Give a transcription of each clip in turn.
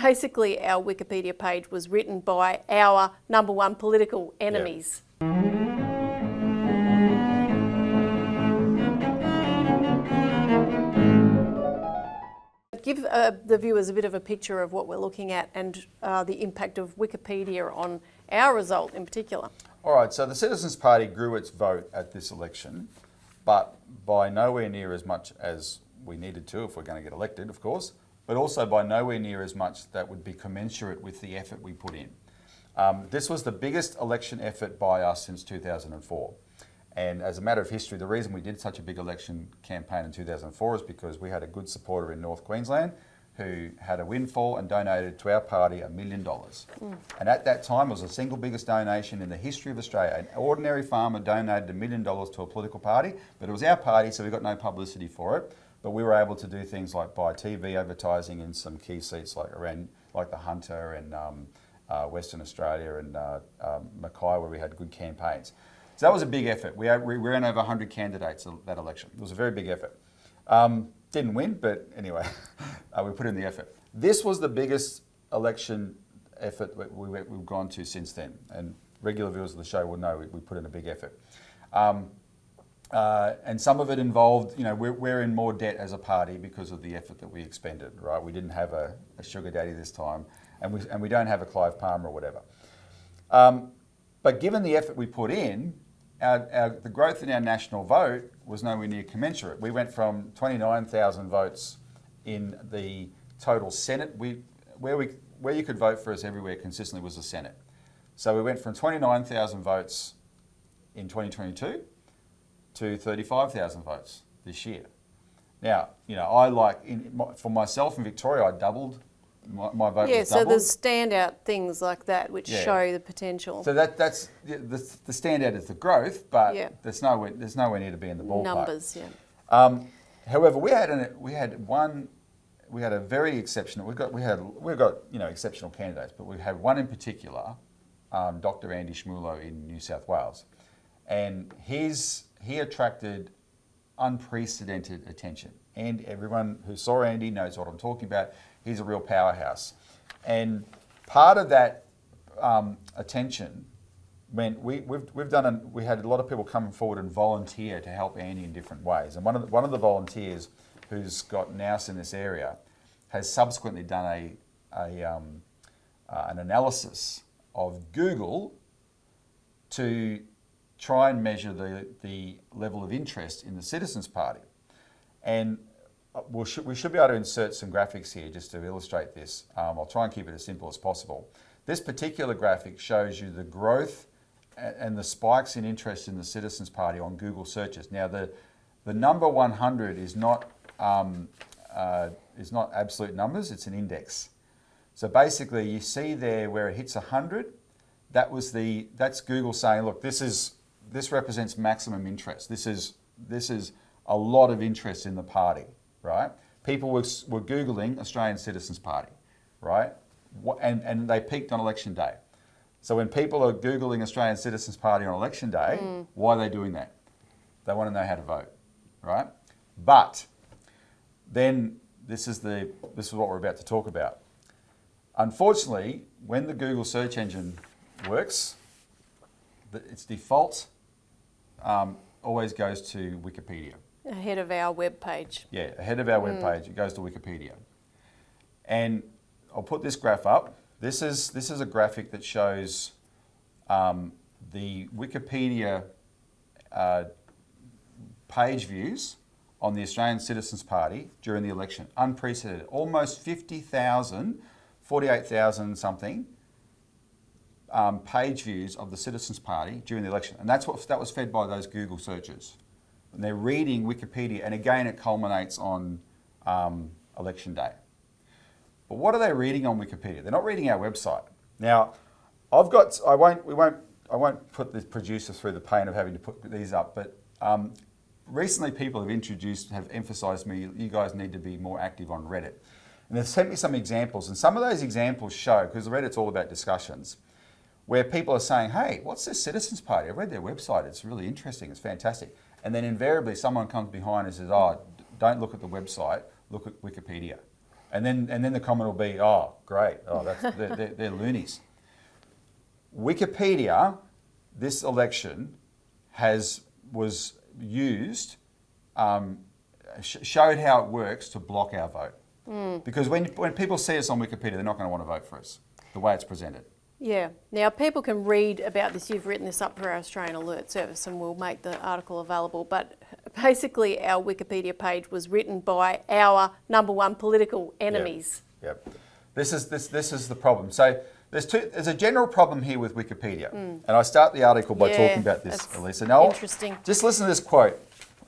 basically our Wikipedia page was written by our number one political enemies. Give the viewers a bit of a picture of what we're looking at and the impact of Wikipedia on our result in particular. All right, so the Citizens Party grew its vote at this election, but by nowhere near as much as we needed to if we're going to get elected, of course, but also by nowhere near as much that would be commensurate with the effort we put in. This was the biggest election effort by us since 2004. And as a matter of history, the reason we did such a big election campaign in 2004 is because we had a good supporter in North Queensland who had a windfall and donated to our party $1 million. And at that time, it was the single biggest donation in the history of Australia. An ordinary farmer donated $1 million to a political party, but it was our party, so we got no publicity for it. But we were able to do things like buy TV advertising in some key seats like around like the Hunter and Western Australia and Mackay, where we had good campaigns. So that was a big effort. We ran over 100 candidates that election. It was a very big effort. Didn't win, but anyway, we put in the effort. This was the biggest election effort we've gone to since then. And regular viewers of the show will know we put in a big effort. And some of it involved, we're in more debt as a party because of the effort that we expended, right? We didn't have a sugar daddy this time, and we don't have a Clive Palmer or whatever. But given the effort we put in, the growth in our national vote was nowhere near commensurate. We went from 29,000 votes in the total Senate. Where you could vote for us everywhere consistently was the Senate. So we went from 29,000 votes in 2022 to 35,000 votes this year. Now, for myself in Victoria, I doubled. My vote was doubled. So there's standout things like that which show the potential. So that's the standout is the growth, but there's nowhere near to be in the ballpark. Numbers, yeah. However, we had a very exceptional. We've got exceptional candidates, but we had one in particular, Dr. Andy Schmulo in New South Wales, and he attracted unprecedented attention. And everyone who saw Andy knows what I'm talking about. He's a real powerhouse. And part of that attention meant we had a lot of people come forward and volunteer to help Andy in different ways. And one of the volunteers who's got nous in this area has subsequently done an analysis of Google to try and measure the level of interest in the Citizens Party. And we should be able to insert some graphics here just to illustrate this. I'll try and keep it as simple as possible. This particular graphic shows you the growth and the spikes in interest in the Citizens Party on Google searches. Now, the number 100 is not absolute numbers; it's an index. So basically, you see there where it hits 100. That's Google saying, look, this represents maximum interest. This is a lot of interest in the party. Right? People were Googling Australian Citizens Party, right? And they peaked on election day. So when people are Googling Australian Citizens Party on election day, why are they doing that? They want to know how to vote, right? But then this is what we're about to talk about. Unfortunately, when the Google search engine works, its default always goes to Wikipedia. Ahead of our web page. Yeah, ahead of our web page, it goes to Wikipedia. And I'll put this graph up. This is a graphic that shows the Wikipedia page views on the Australian Citizens Party during the election. Unprecedented. Almost 50,000, 48,000 something page views of the Citizens Party during the election. And that was fed by those Google searches. And they're reading Wikipedia, and again, it culminates on election day. But what are they reading on Wikipedia? They're not reading our website. Now, I won't put the producer through the pain of having to put these up, but recently people have emphasised you guys need to be more active on Reddit. And they've sent me some examples, and some of those examples show, because Reddit's all about discussions, where people are saying, hey, what's this Citizens Party? I read their website, it's really interesting, it's fantastic. And then invariably someone comes behind and says, oh, don't look at the website, look at Wikipedia. And then the comment will be, oh, great, oh, they're loonies. Wikipedia, this election, was used, showed how it works to block our vote. Because when people see us on Wikipedia, they're not going to want to vote for us, the way it's presented. Yeah. Now, people can read about this. You've written this up for our Australian Alert Service, and we'll make the article available. But basically, our Wikipedia page was written by our number one political enemies. Yep. This is the problem. So there's a general problem here with Wikipedia. And I start the article by talking about this, Elisa. Now, interesting. Just listen to this quote.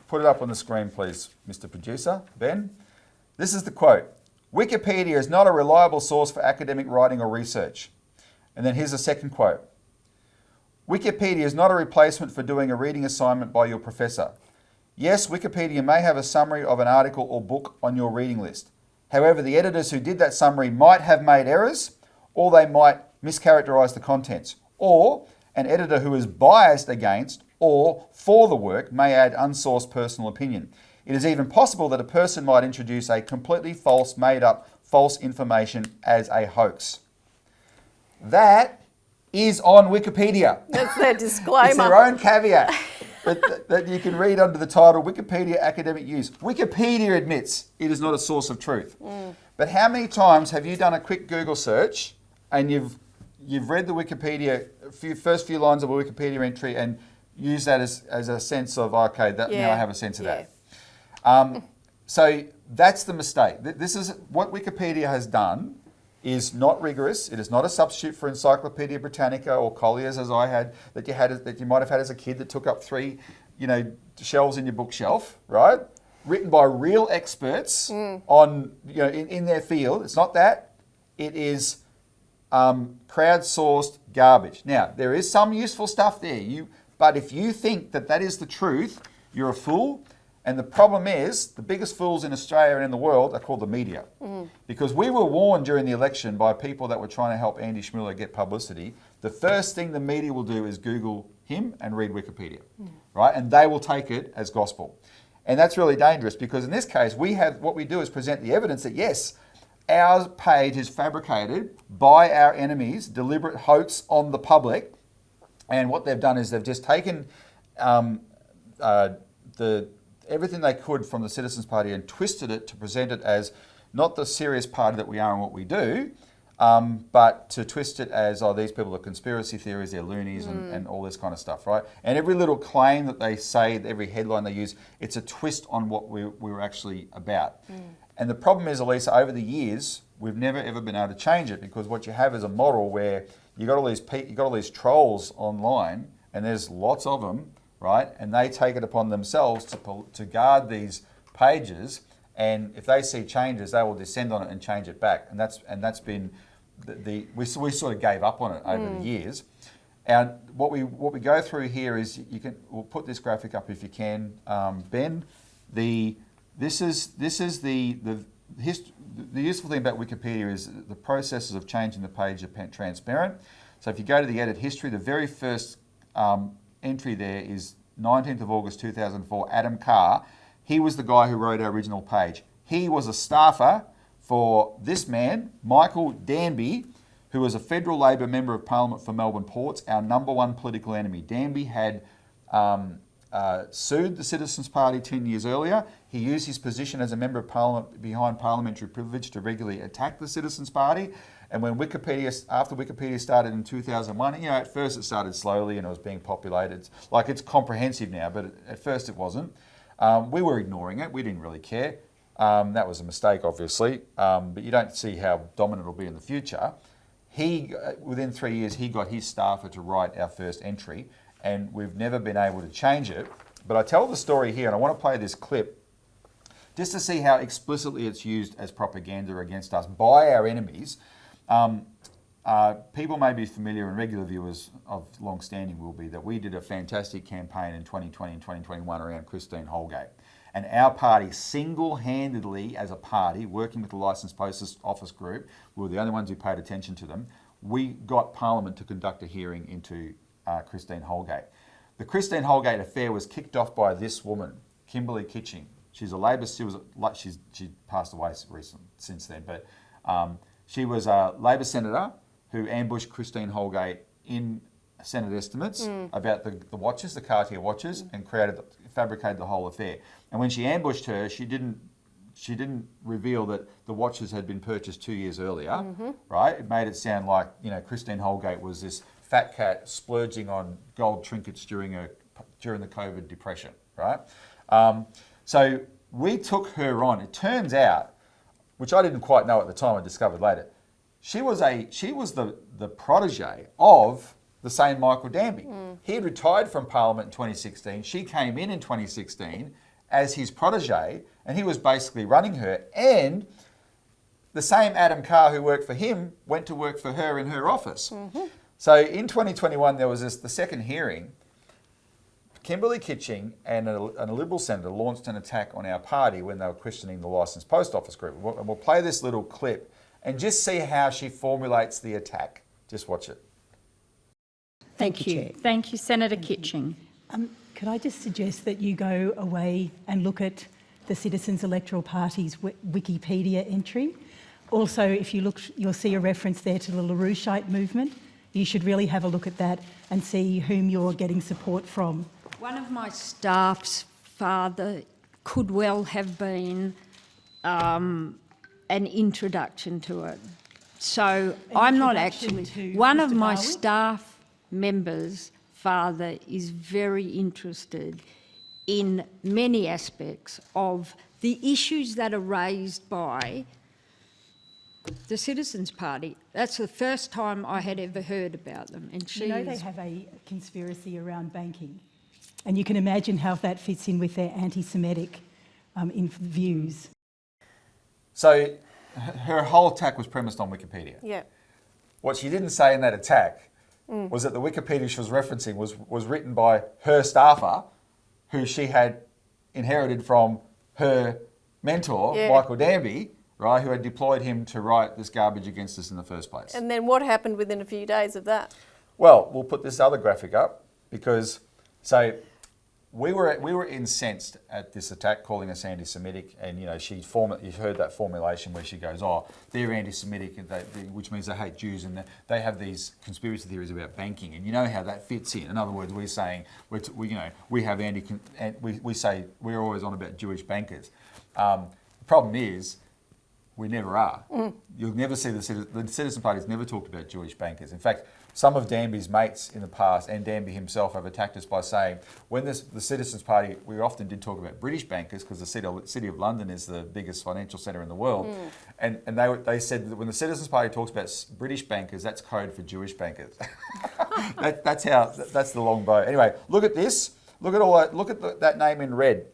Put it up on the screen, please, Mr. Producer, Ben. This is the quote. Wikipedia is not a reliable source for academic writing or research. And then here's a second quote. Wikipedia is not a replacement for doing a reading assignment by your professor. Yes, Wikipedia may have a summary of an article or book on your reading list. However, the editors who did that summary might have made errors, or they might mischaracterize the contents, or an editor who is biased against or for the work may add unsourced personal opinion. It is even possible that a person might introduce a completely false, made-up, false information as a hoax. That is on Wikipedia. That's their disclaimer. It's their own caveat that you can read under the title Wikipedia Academic Use. Wikipedia admits it is not a source of truth. But how many times have you done a quick Google search and you've read the Wikipedia, first few lines of a Wikipedia entry and used that as a sense of, okay, now I have a sense of that. So that's the mistake. This is what Wikipedia has done. Is not rigorous. It is not a substitute for Encyclopedia Britannica or Collier's, as I had, that you might have had as a kid that took up 3, shelves in your bookshelf, right? Written by real experts on, in their field. It's not that. It is crowdsourced garbage. Now, there is some useful stuff there. But if you think that is the truth, you're a fool. And the problem is, the biggest fools in Australia and in the world are called the media. Because we were warned during the election by people that were trying to help Andy Schmiller get publicity. The first thing the media will do is Google him and read Wikipedia, right? And they will take it as gospel. And that's really dangerous because in this case, what we do is present the evidence that yes, our page is fabricated by our enemies, deliberate hoax on the public. And what they've done is they've just taken everything they could from the Citizens Party and twisted it to present it as not the serious party that we are and what we do, but to twist it as, these people are conspiracy theories, they're loonies and all this kind of stuff, right? And every little claim that they say, every headline they use, it's a twist on what we're actually about. And the problem is, Elisa, over the years, we've never ever been able to change it because what you have is a model where you got all these trolls online, and there's lots of them, right? And they take it upon themselves to guard these pages, and if they see changes, they will descend on it and change it back. And that's been we sort of gave up on it over the years. And what we go through here is we'll put this graphic up if you can, Ben. The useful thing about Wikipedia is the processes of changing the page are transparent. So if you go to the edit history, the very first entry there is 19th of August 2004, Adam Carr. He was the guy who wrote our original page. He was a staffer for this man, Michael Danby, who was a federal Labor Member of Parliament for Melbourne Ports, our number one political enemy. Danby had sued the Citizens Party 10 years earlier. He used his position as a Member of Parliament behind parliamentary privilege to regularly attack the Citizens Party. And when after Wikipedia started in 2001, at first it started slowly and it was being populated. Like it's comprehensive now, but at first it wasn't. We were ignoring it. We didn't really care. That was a mistake, obviously. But you don't see how dominant it'll be in the future. Within 3 years, he got his staffer to write our first entry, and we've never been able to change it. But I tell the story here, and I want to play this clip just to see how explicitly it's used as propaganda against us by our enemies. People may be familiar, and regular viewers of long standing will be, that we did a fantastic campaign in 2020 and 2021 around Christine Holgate. And our party single-handedly, as a party, working with the Licensed Post Office Group, we were the only ones who paid attention to them, we got Parliament to conduct a hearing into Christine Holgate. The Christine Holgate affair was kicked off by this woman, Kimberly Kitching. she's a Labor. She passed away since then, but she was a Labor senator who ambushed Christine Holgate in Senate estimates about the watches, the Cartier watches, and fabricated the whole affair. And when she ambushed her, she didn't reveal that the watches had been purchased 2 years earlier, right? It made it sound like, you know, Christine Holgate was this fat cat splurging on gold trinkets during the COVID depression, right? So we took her on. It turns out, which I didn't quite know at the time, I discovered later, she was the protege of the same Michael Danby. He had retired from Parliament in 2016. She came in 2016 as his protege, and he was basically running her. And the same Adam Carr who worked for him went to work for her in her office. So in 2021, there was the second hearing. Kimberley Kitching and a Liberal senator launched an attack on our party when they were questioning the licensed post office group. And we'll play this little clip and just see how she formulates the attack. Just watch it. Thank you. Chair. Thank you, Senator Kitching. Could I just suggest that you go away and look at the Citizens Electoral Party's Wikipedia entry? Also, if you look, you'll see a reference there to the LaRoucheite movement. You should really have a look at that and see whom you're getting support from. One of my staff's father could well have been an introduction to it. So I'm not introduction actually... to One of Mr. my Barwick? staff members' father is very interested in many aspects of the issues that are raised by the Citizens Party. That's the first time I had ever heard about them. And she You know they have a conspiracy around banking, and you can imagine how that fits in with their anti-Semitic views. So her whole attack was premised on Wikipedia. Yeah. What she didn't say in that attack was that the Wikipedia she was referencing was written by her staffer, who she had inherited from her mentor, Michael Danby, right, who had deployed him to write this garbage against us in the first place. And then what happened within a few days of that? Well, we'll put this other graphic up because, so we were incensed at this attack, calling us anti-Semitic, and you know you heard that formulation where she goes, "Oh, they're anti-Semitic," and which means they hate Jews, and they have these conspiracy theories about banking, and you know how that fits in. In other words, we're saying we have we say we're always on about Jewish bankers. The problem is, we never are. You'll never see the Citizen Party's never talked about Jewish bankers. In fact, some of Danby's mates in the past, and Danby himself, have attacked us by saying, when the Citizens Party, we often did talk about British bankers because the City of London is the biggest financial centre in the world. And they said that when the Citizens Party talks about British bankers, that's code for Jewish bankers. That's the long bow. Anyway, look at this. Look at that name in red.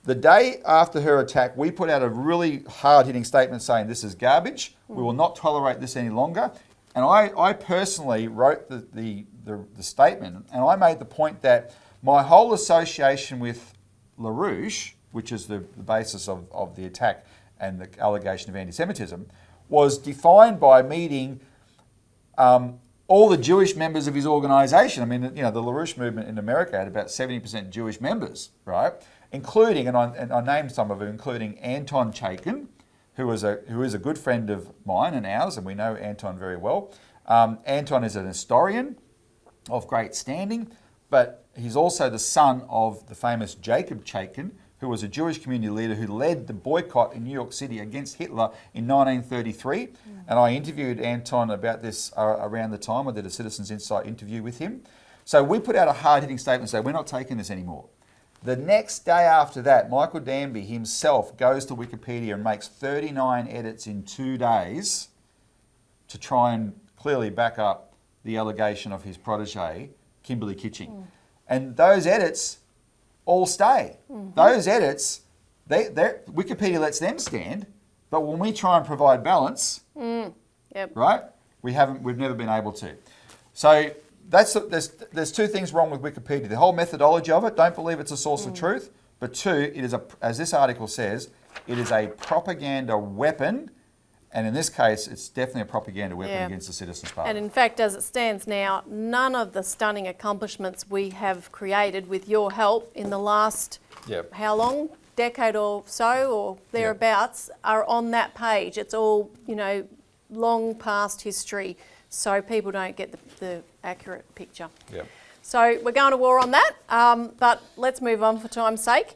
The day after her attack, we put out a really hard-hitting statement saying this is garbage. We will not tolerate this any longer. And I personally wrote the statement, and I made the point that my whole association with LaRouche, which is the basis of the attack and the allegation of anti-Semitism, was defined by meeting all the Jewish members of his organisation. I mean, you know, the LaRouche movement in America had about 70% Jewish members, right? Including, and I named some of them, including Anton Chaikin, who is a good friend of mine and ours, and we know Anton very well. Anton is an historian of great standing, but he's also the son of the famous Jacob Chaikin, who was a Jewish community leader who led the boycott in New York City against Hitler in 1933. And I interviewed Anton about this around the time. I did a Citizens Insight interview with him. So we put out a hard-hitting statement saying, we're not taking this anymore. The next day after that, Michael Danby himself goes to Wikipedia and makes 39 edits in 2 days to try and clearly back up the allegation of his protege, Kimberley Kitching. And those edits all stay. Those edits, Wikipedia lets them stand, but when we try and provide balance, right, we've never been able to. So there's two things wrong with Wikipedia. The whole methodology of it, don't believe it's a source of truth. But two, it is as this article says, it is a propaganda weapon. And in this case, it's definitely a propaganda weapon against the Citizens Party. And in fact, as it stands now, none of the stunning accomplishments we have created with your help in the last, how long? decade or so or thereabouts are on that page. It's all, long past history, so people don't get the accurate picture. Yep. So we're going to war on that, but let's move on for time's sake.